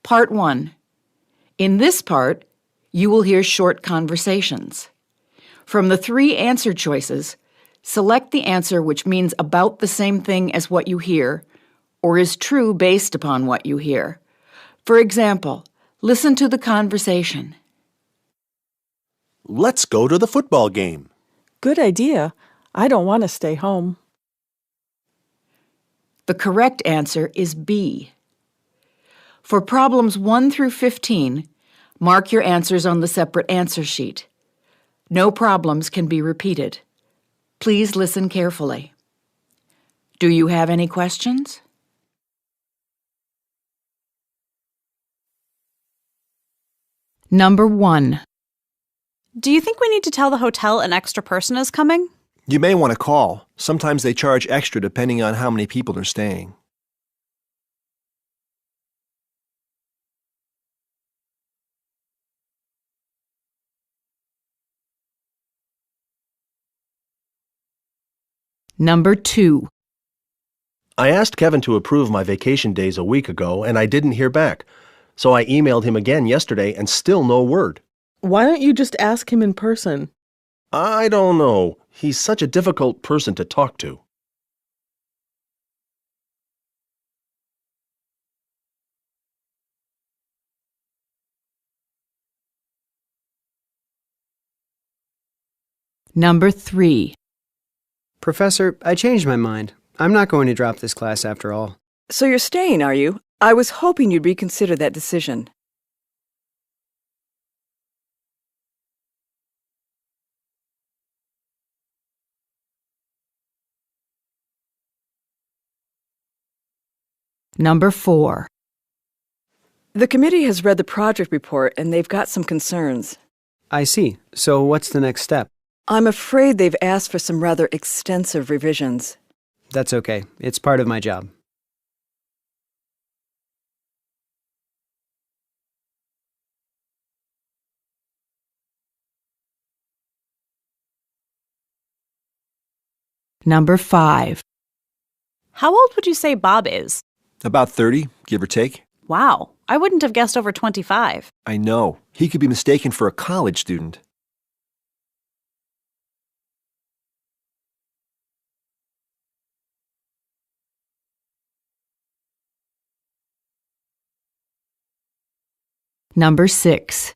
Part 1. In this part, you will hear short conversations. From the 3 answer choices, select the answer which means about the same thing as what you hear, or is true based upon what you hear. For example, listen to the conversation. Let's go to the football game. Good idea. I don't want to stay home. The correct answer is B. For problems 1 through 15, mark your answers on the separate answer sheet. No problems can be repeated. Please listen carefully. Do you have any questions? Number 1. Do you think we need to tell the hotel an extra person is coming? You may want to call. Sometimes they charge extra depending on how many people are staying. Number 2. I asked Kevin to approve my vacation days a week ago, and I didn't hear back. So I emailed him again yesterday, and still no word. Why don't you just ask him in person? I don't know. He's such a difficult person to talk to. Number 3. Professor, I changed my mind. I'm not going to drop this class after all. So you're staying, are you? I was hoping you'd reconsider that decision. Number 4. The committee has read the project report and they've got some concerns. I see. So what's the next step? I'm afraid they've asked for some rather extensive revisions. That's okay. It's part of my job. Number 5. How old would you say Bob is? About 30, give or take. Wow, I wouldn't have guessed over 25. I know. He could be mistaken for a college student. Number 6.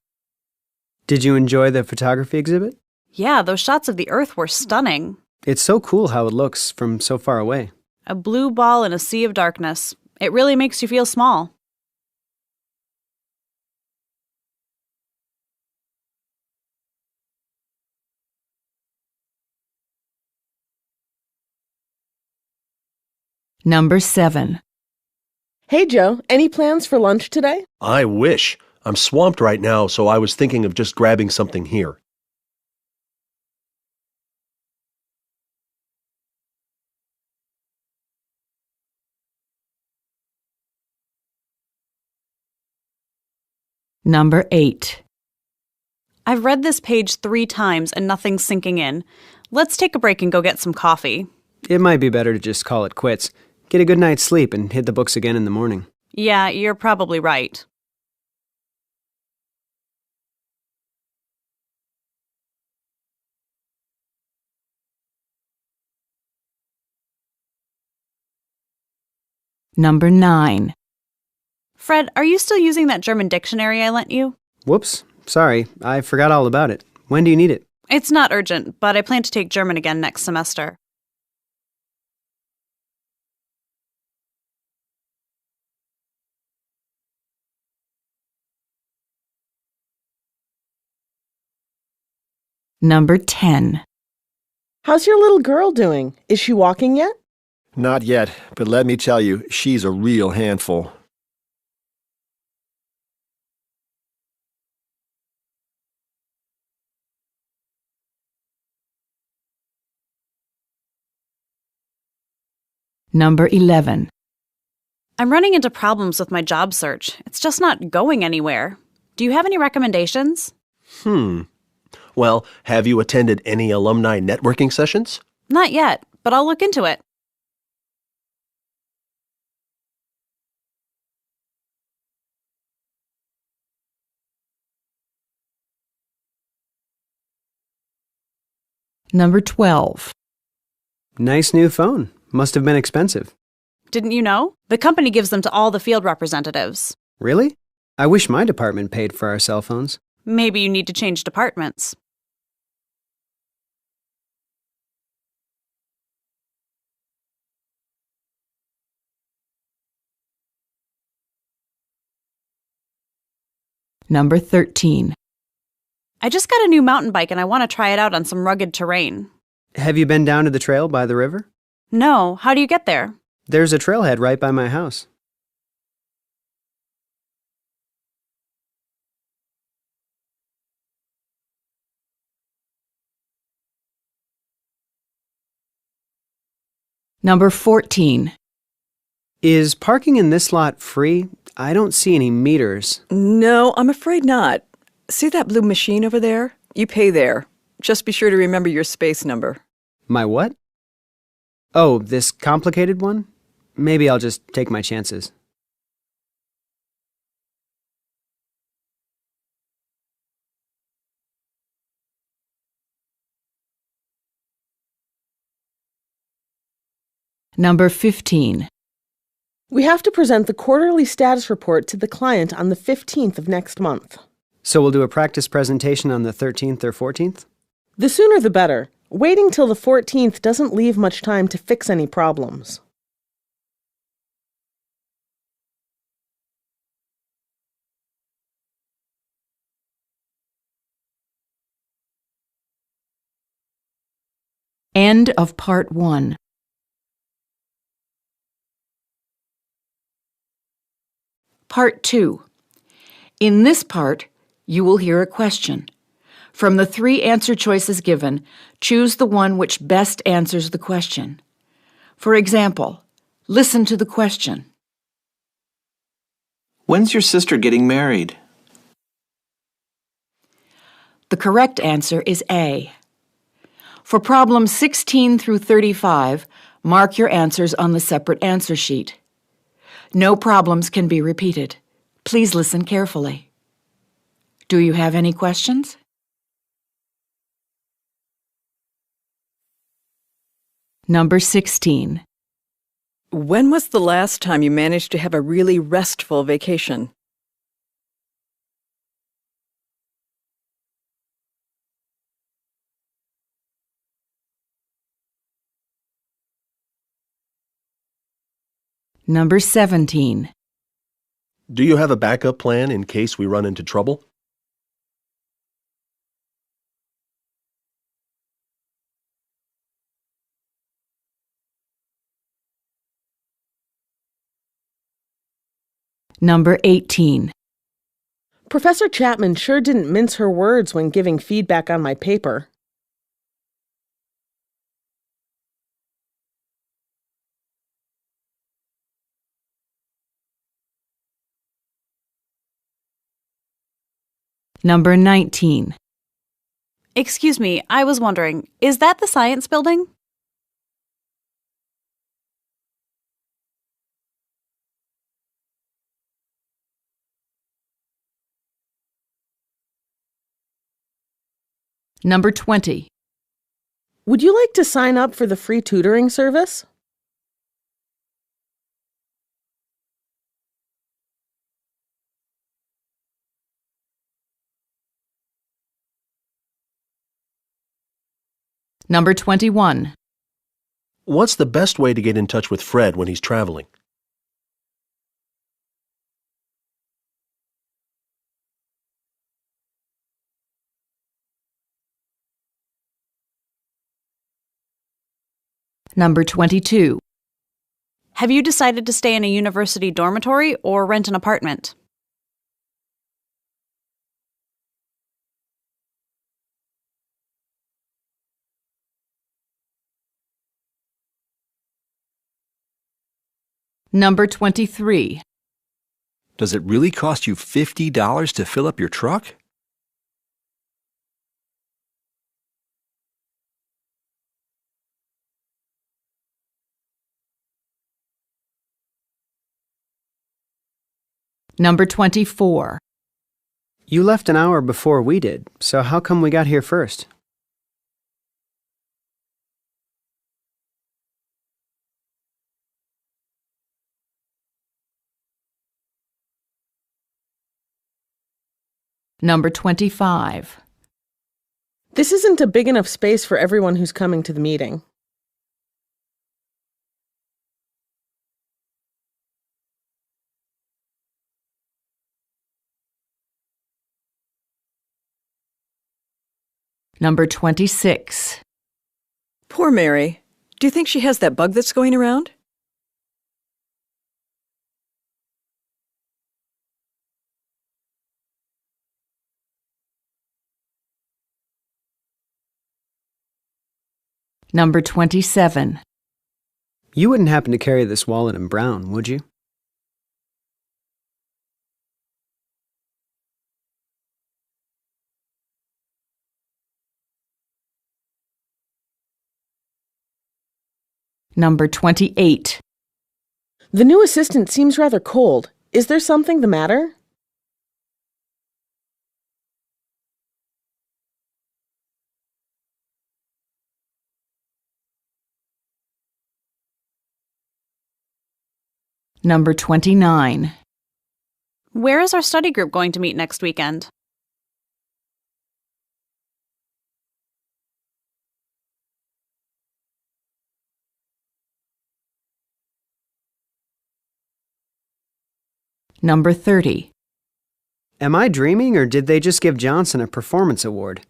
Did you enjoy the photography exhibit? Yeah, those shots of the Earth were stunning. It's so cool how it looks from so far away. A blue ball in a sea of darkness. It really makes you feel small. Number 7. Hey, Joe, any plans for lunch today? I wish. I'm swamped right now, so I was thinking of just grabbing something here. Number 8. I've read this page 3 times and nothing's sinking in. Let's take a break and go get some coffee. It might be better to just call it quits. Get a good night's sleep and hit the books again in the morning. Yeah, you're probably right. Number 9. Fred, are you still using that German dictionary I lent you? Whoops. Sorry, I forgot all about it. When do you need it? It's not urgent, but I plan to take German again next semester. Number 10. How's your little girl doing? Is she walking yet? Not yet, but let me tell you, she's a real handful. Number 11. I'm running into problems with my job search. It's just not going anywhere. Do you have any recommendations? Well, have you attended any alumni networking sessions? Not yet, but I'll look into it. Number 12. Nice new phone. Must have been expensive. Didn't you know? The company gives them to all the field representatives. Really? I wish my department paid for our cell phones. Maybe you need to change departments. Number 13. I just got a new mountain bike and I want to try it out on some rugged terrain. Have you been down to the trail by the river? No, how do you get there? There's a trailhead right by my house. Number 14. Is parking in this lot free? I don't see any meters. No, I'm afraid not. See that blue machine over there? You pay there. Just be sure to remember your space number. My what? Oh, this complicated one? Maybe I'll just take my chances. Number 15. We have to present the quarterly status report to the client on the 15th of next month. So we'll do a practice presentation on the 13th or 14th? The sooner the better. Waiting till the 14th doesn't leave much time to fix any problems. End of Part 1. Part 2. In this part, you will hear a question. From the 3 answer choices given, choose the one which best answers the question. For example, listen to the question. When's your sister getting married? The correct answer is A. For problems 16 through 35, mark your answers on the separate answer sheet. No problems can be repeated. Please listen carefully. Do you have any questions? Number 16. When was the last time you managed to have a really restful vacation? Number 17. Do you have a backup plan in case we run into trouble? Number 18. Professor Chapman sure didn't mince her words when giving feedback on my paper. Number 19. Excuse me, I was wondering, is that the science building? Number 20. Would you like to sign up for the free tutoring service? Number 21. What's the best way to get in touch with Fred when he's traveling? Number 22. Have you decided to stay in a university dormitory or rent an apartment? Number 23. Does it really cost you $50 to fill up your truck? Number 24. You left an hour before we did, so how come we got here first? Number 25. This isn't a big enough space for everyone who's coming to the meeting. Number 26. Poor Mary. Do you think she has that bug that's going around? Number 27. You wouldn't happen to carry this wallet in brown, would you? Number 28. The new assistant seems rather cold. Is there something the matter? Number 29. Where is our study group going to meet next weekend? Number 30. Am I dreaming, or did they just give Johnson a performance award?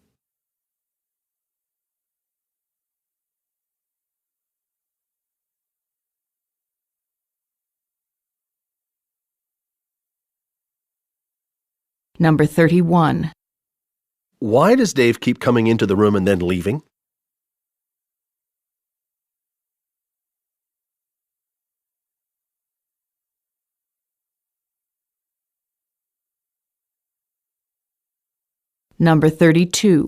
Number 31. Why does Dave keep coming into the room and then leaving? Number 32.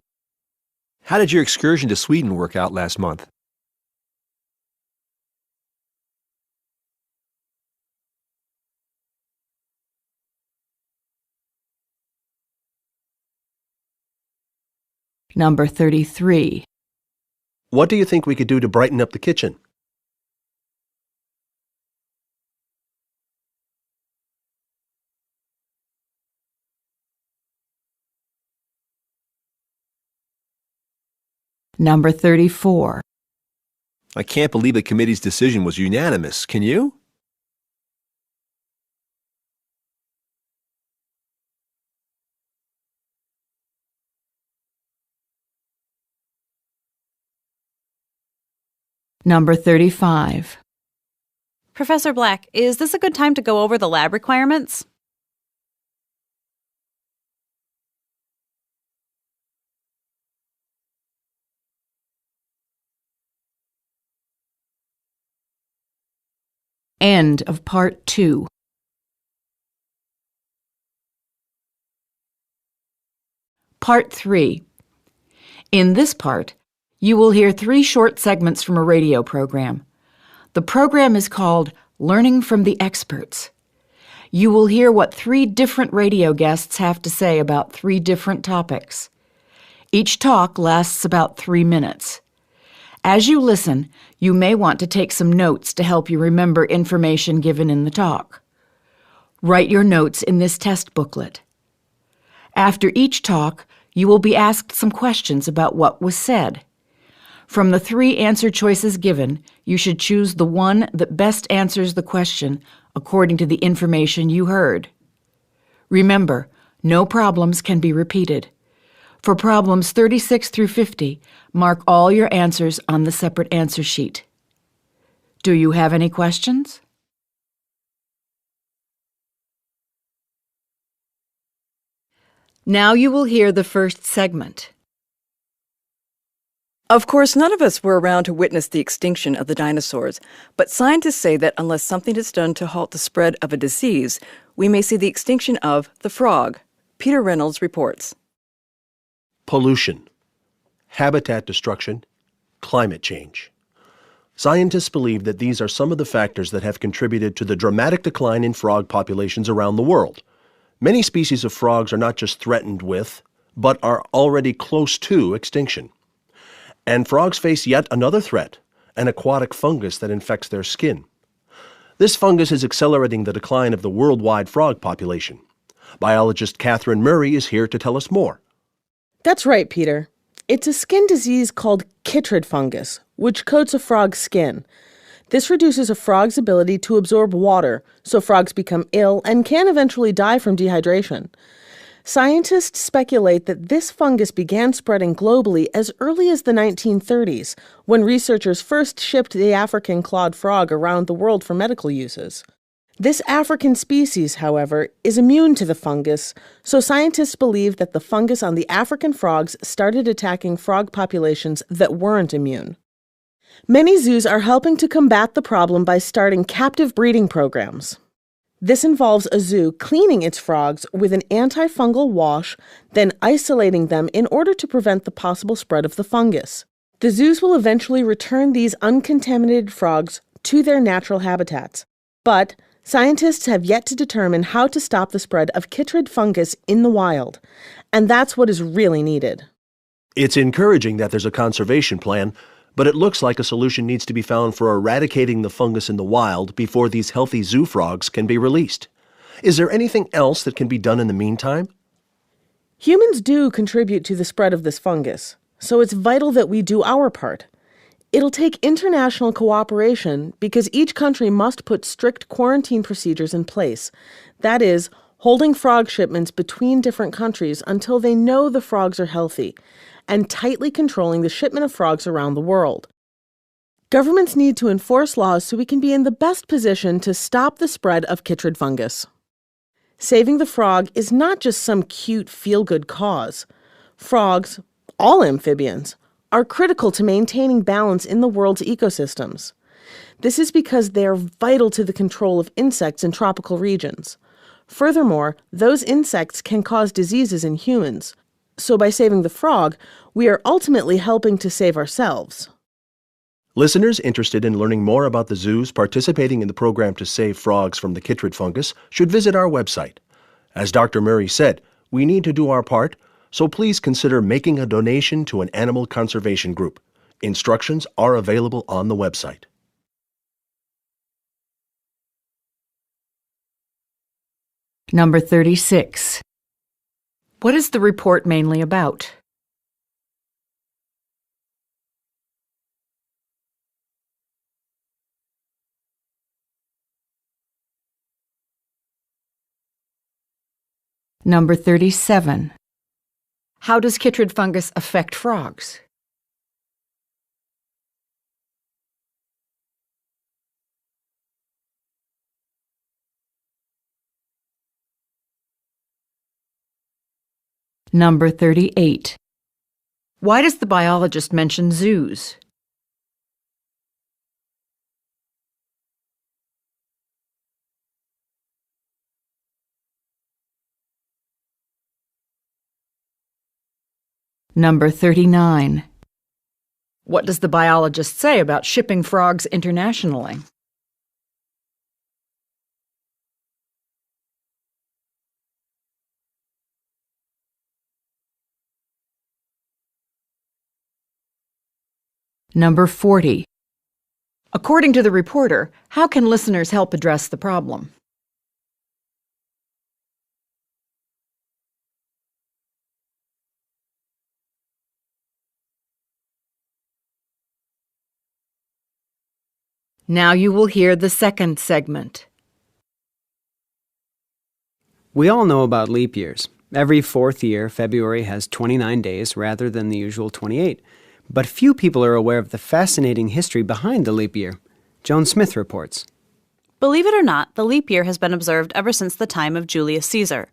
How did your excursion to Sweden work out last month? Number 33. What do you think we could do to brighten up the kitchen? Number 34. I can't believe the committee's decision was unanimous. Can you? Number 35. Professor Black, is this a good time to go over the lab requirements? End of Part 2. Part 3. In this part, you will hear 3 short segments from a radio program. The program is called Learning from the Experts. You will hear what 3 different radio guests have to say about 3 different topics. Each talk lasts about 3 minutes. As you listen, you may want to take some notes to help you remember information given in the talk. Write your notes in this test booklet. After each talk, you will be asked some questions about what was said. From the 3 answer choices given, you should choose the one that best answers the question according to the information you heard. Remember, no problems can be repeated. For problems 36 through 50, mark all your answers on the separate answer sheet. Do you have any questions? Now you will hear the first segment. Of course, none of us were around to witness the extinction of the dinosaurs, but scientists say that unless something is done to halt the spread of a disease, we may see the extinction of the frog. Peter Reynolds reports. Pollution, habitat destruction, climate change. Scientists believe that these are some of the factors that have contributed to the dramatic decline in frog populations around the world. Many species of frogs are not just threatened with, but are already close to extinction. And frogs face yet another threat, an aquatic fungus that infects their skin. This fungus is accelerating the decline of the worldwide frog population. Biologist Catherine Murray is here to tell us more. That's right, Peter. It's a skin disease called chytrid fungus, which coats a frog's skin. This reduces a frog's ability to absorb water, so frogs become ill and can eventually die from dehydration. Scientists speculate that this fungus began spreading globally as early as the 1930s, when researchers first shipped the African clawed frog around the world for medical uses. This African species, however, is immune to the fungus, so scientists believe that the fungus on the African frogs started attacking frog populations that weren't immune. Many zoos are helping to combat the problem by starting captive breeding programs. This involves a zoo cleaning its frogs with an antifungal wash, then isolating them in order to prevent the possible spread of the fungus. The zoos will eventually return these uncontaminated frogs to their natural habitats. But scientists have yet to determine how to stop the spread of chytrid fungus in the wild, and that's what is really needed. It's encouraging that there's a conservation plan, but it looks like a solution needs to be found for eradicating the fungus in the wild before these healthy zoo frogs can be released. Is there anything else that can be done in the meantime? Humans do contribute to the spread of this fungus, so it's vital that we do our part. It'll take international cooperation because each country must put strict quarantine procedures in place. That is, holding frog shipments between different countries until they know the frogs are healthy, and tightly controlling the shipment of frogs around the world. Governments need to enforce laws so we can be in the best position to stop the spread of chytrid fungus. Saving the frog is not just some cute feel-good cause. Frogs, all amphibians, are critical to maintaining balance in the world's ecosystems. This is because they are vital to the control of insects in tropical regions. Furthermore, those insects can cause diseases in humans. So by saving the frog, we are ultimately helping to save ourselves. Listeners interested in learning more about the zoos participating in the program to save frogs from the chytrid fungus should visit our website. As Dr. Murray said, we need to do our part, so please consider making a donation to an animal conservation group. Instructions are available on the website. Number 36. What is the report mainly about? Number 37. How does chytrid fungus affect frogs? Number 38. Why does the biologist mention zoos? Number 39. What does the biologist say about shipping frogs internationally? Number 40. According to the reporter, how can listeners help address the problem? Now you will hear the second segment. We all know about leap years. Every fourth year, February has 29 days rather than the usual 28. But few people are aware of the fascinating history behind the leap year. Joan Smith reports. Believe it or not, the leap year has been observed ever since the time of Julius Caesar.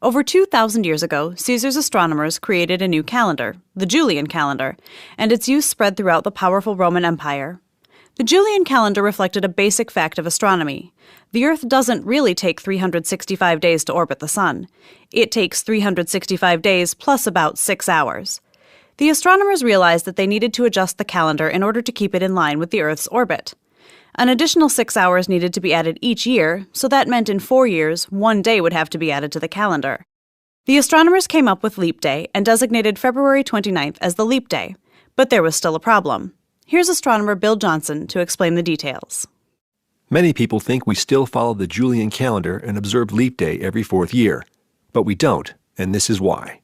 Over 2,000 years ago, Caesar's astronomers created a new calendar, the Julian calendar, and its use spread throughout the powerful Roman Empire. The Julian calendar reflected a basic fact of astronomy. The Earth doesn't really take 365 days to orbit the Sun. It takes 365 days plus about 6 hours. The astronomers realized that they needed to adjust the calendar in order to keep it in line with the Earth's orbit. An additional 6 hours needed to be added each year, so that meant in 4 years, 1 day would have to be added to the calendar. The astronomers came up with Leap Day and designated February 29th as the Leap Day. But there was still a problem. Here's astronomer Bill Johnson to explain the details. Many people think we still follow the Julian calendar and observe Leap Day every fourth year. But we don't, and this is why.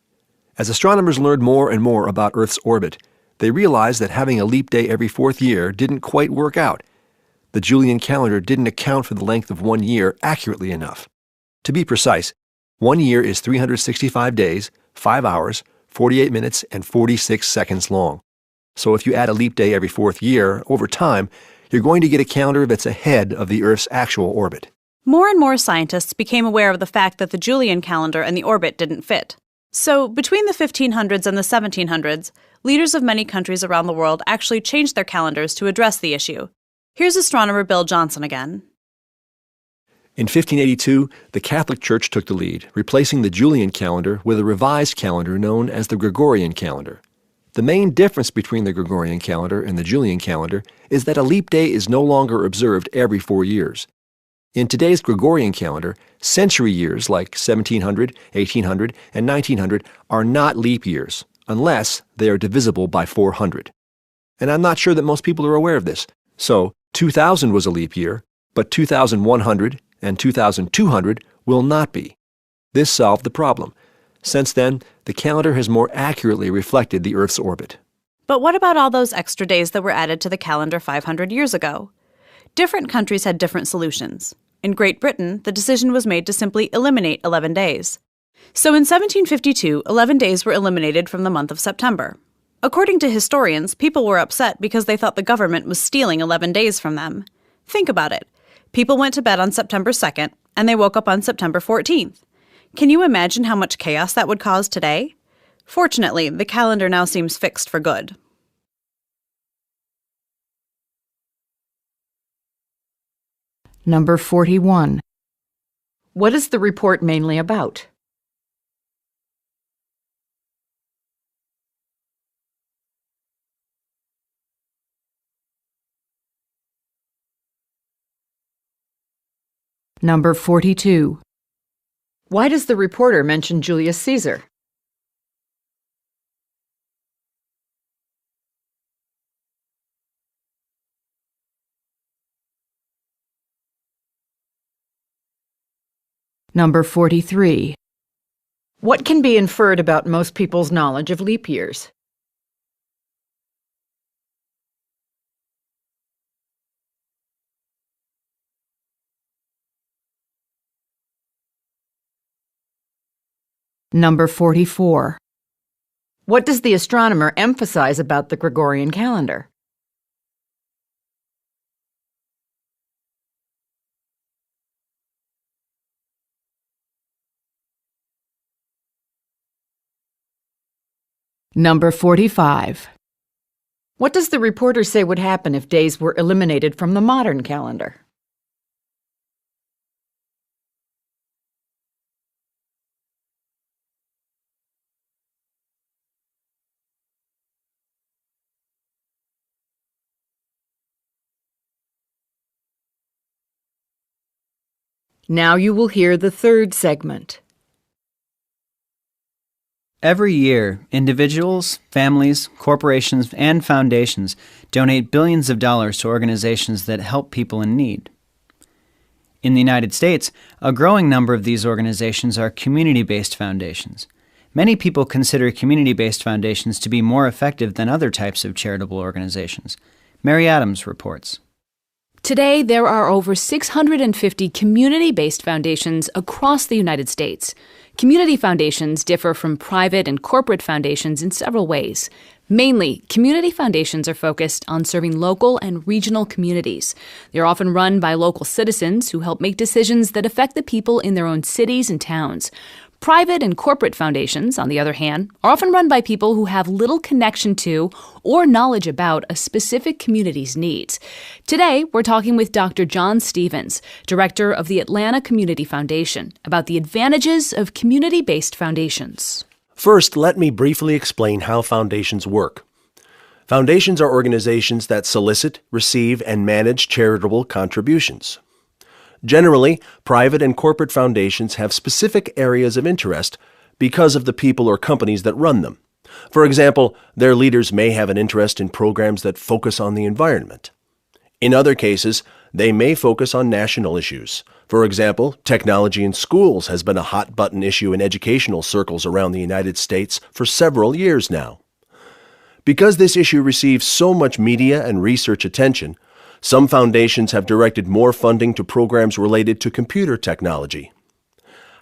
As astronomers learned more and more about Earth's orbit, they realized that having a leap day every fourth year didn't quite work out. The Julian calendar didn't account for the length of 1 year accurately enough. To be precise, 1 year is 365 days, 5 hours, 48 minutes, and 46 seconds long. So if you add a leap day every fourth year, over time, you're going to get a calendar that's ahead of the Earth's actual orbit. More and more scientists became aware of the fact that the Julian calendar and the orbit didn't fit. So, between the 1500s and the 1700s, leaders of many countries around the world actually changed their calendars to address the issue. Here's astronomer Bill Johnson again. In 1582, the Catholic Church took the lead, replacing the Julian calendar with a revised calendar known as the Gregorian calendar. The main difference between the Gregorian calendar and the Julian calendar is that a leap day is no longer observed every 4 years. In today's Gregorian calendar, century years like 1700, 1800, and 1900 are not leap years, unless they are divisible by 400. And I'm not sure that most people are aware of this. So, 2000 was a leap year, but 2100 and 2200 will not be. This solved the problem. Since then, the calendar has more accurately reflected the Earth's orbit. But what about all those extra days that were added to the calendar 500 years ago? Different countries had different solutions. In Great Britain, the decision was made to simply eliminate 11 days. So in 1752, 11 days were eliminated from the month of September. According to historians, people were upset because they thought the government was stealing 11 days from them. Think about it. People went to bed on September 2nd, and they woke up on September 14th. Can you imagine how much chaos that would cause today? Fortunately, the calendar now seems fixed for good. Number 41. What is the report mainly about? Number 42. Why does the reporter mention Julius Caesar? Number 43. What can be inferred about most people's knowledge of leap years? Number 44. What does the astronomer emphasize about the Gregorian calendar? Number 45. What does the reporter say would happen if days were eliminated from the modern calendar? Now you will hear the third segment. Every year, individuals, families, corporations, and foundations donate billions of dollars to organizations that help people in need. In the United States, a growing number of these organizations are community-based foundations. Many people consider community-based foundations to be more effective than other types of charitable organizations. Mary Adams reports. Today, there are over 650 community-based foundations across the United States. Community foundations differ from private and corporate foundations in several ways. Mainly, community foundations are focused on serving local and regional communities. They're often run by local citizens who help make decisions that affect the people in their own cities and towns. Private and corporate foundations, on the other hand, are often run by people who have little connection to or knowledge about a specific community's needs. Today, we're talking with Dr. John Stevens, director of the Atlanta Community Foundation, about the advantages of community-based foundations. First, let me briefly explain how foundations work. Foundations are organizations that solicit, receive, and manage charitable contributions. Generally, private and corporate foundations have specific areas of interest because of the people or companies that run them. For example, their leaders may have an interest in programs that focus on the environment. In other cases, they may focus on national issues. For example, technology in schools has been a hot-button issue in educational circles around the United States for several years now. Because this issue receives so much media and research attention, some foundations have directed more funding to programs related to computer technology.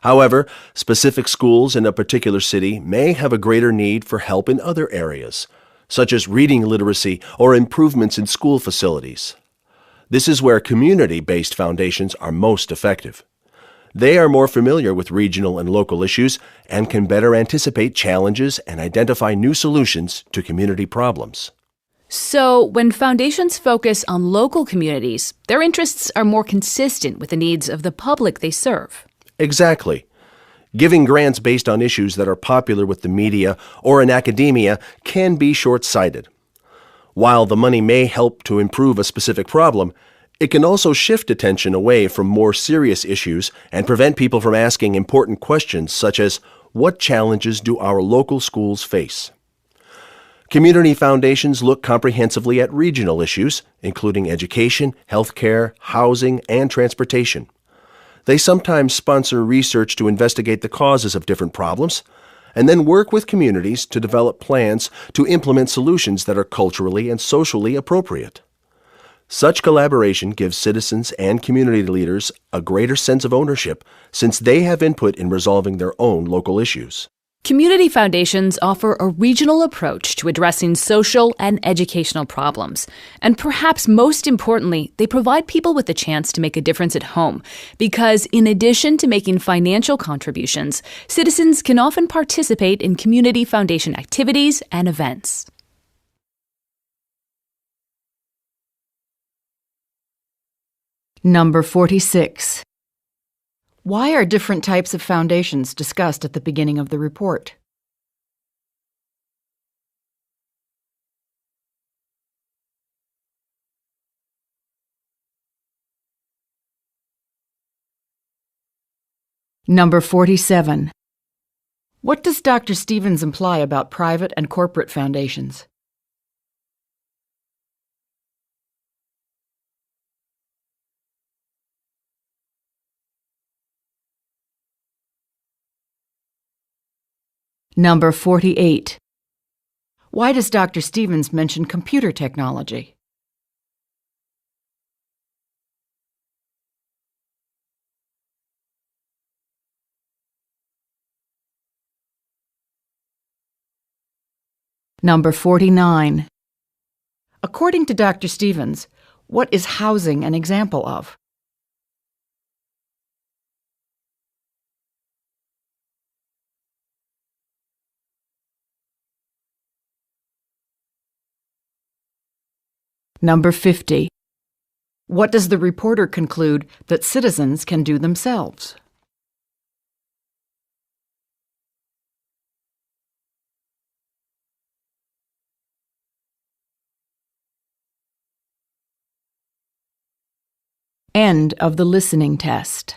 However, specific schools in a particular city may have a greater need for help in other areas, such as reading literacy or improvements in school facilities. This is where community-based foundations are most effective. They are more familiar with regional and local issues and can better anticipate challenges and identify new solutions to community problems. So, when foundations focus on local communities, their interests are more consistent with the needs of the public they serve. Exactly. Giving grants based on issues that are popular with the media or in academia can be short-sighted. While the money may help to improve a specific problem, it can also shift attention away from more serious issues and prevent people from asking important questions such as, what challenges do our local schools face? Community foundations look comprehensively at regional issues, including education, healthcare, housing, and transportation. They sometimes sponsor research to investigate the causes of different problems, and then work with communities to develop plans to implement solutions that are culturally and socially appropriate. Such collaboration gives citizens and community leaders a greater sense of ownership since they have input in resolving their own local issues. Community foundations offer a regional approach to addressing social and educational problems. And perhaps most importantly, they provide people with the chance to make a difference at home, because in addition to making financial contributions, citizens can often participate in community foundation activities and events. Number 46. Why are different types of foundations discussed at the beginning of the report? Number 47. What does Dr. Stevens imply about private and corporate foundations? Number 48. Why does Dr. Stevens mention computer technology? Number 49. According to Dr. Stevens, what is housing an example of? Number 50. What does the reporter conclude that citizens can do themselves? End of the listening test.